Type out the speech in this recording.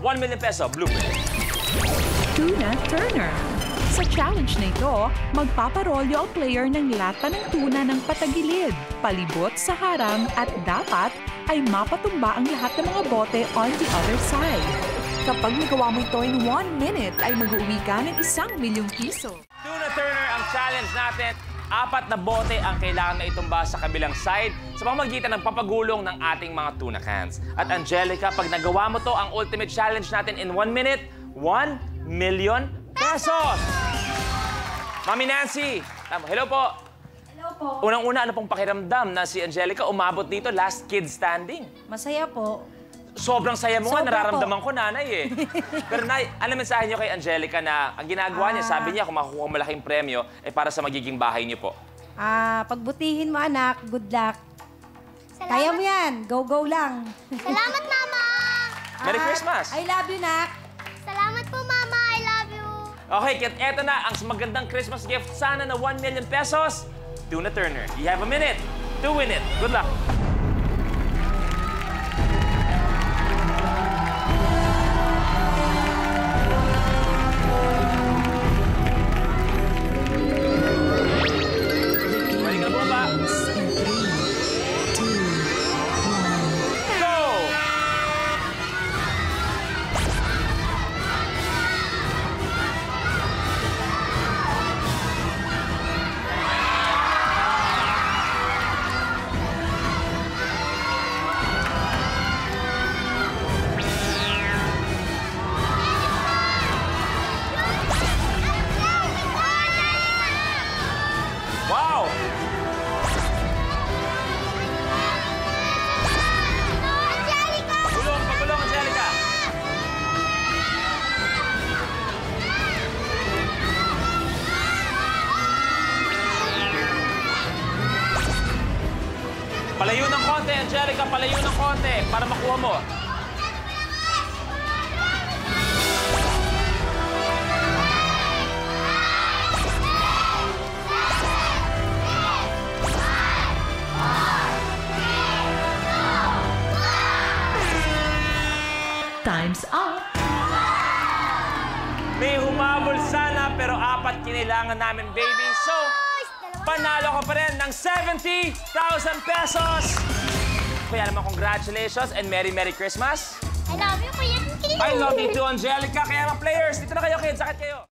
1 million peso blooper. Tuna Turner. Sa challenge na ito, magpaparolyo ang player ng lata ng tuna ng patagilid, palibot sa harang at dapat ay mapatumba ang lahat ng mga bote on the other side. Kapag nagawa mo ito in 1 minute, ay mag-uwi ka ng 1 milyong piso. Tuna Turner ang challenge natin. 4 na bote ang kailangan na itumba sa kabilang side sa pamamagitan ng papagulong ng ating mga tuna cans. At Angelica, pag nagawa mo to, ang ultimate challenge natin in 1 minute, 1 million pesos! Mami Nancy, hello po. Hello po. Unang-una, ano pong pakiramdam na si Angelica umabot dito, last kid standing? Masaya po. Sobrang saya mo nga, Sobra nararamdaman ko, nanay eh. Pero nay, ano mensahe niyo kay Angelica na ang ginagawa niya, sabi niya, kung makukuha malaking premyo, ay para sa magiging bahay niyo po. Pagbutihin mo anak, good luck. Kaya mo yan, go lang. Salamat, Mama! Merry Christmas! I love you, nak. Salamat po, Mama! I love you! Okay, kaya eto na ang magandang Christmas gift. Sana na 1 million pesos. Tuna Turner, you have a minute to win it. Good luck! Pwede ka bumaba. Go! Wow! Gulong, pagulong, Angelica! Palayo ng konti, Angelica, palayo ng konti para makuha mo. Time's up! May humabol sana pero 4 kinailangan namin, baby. So, panalo ka pa rin ng 70,000 pesos! Kaya naman, congratulations and Merry Christmas! I love you, Kuya. I love you too, Angelica. Kaya mga players, dito na kayo, kids. Sakit kayo.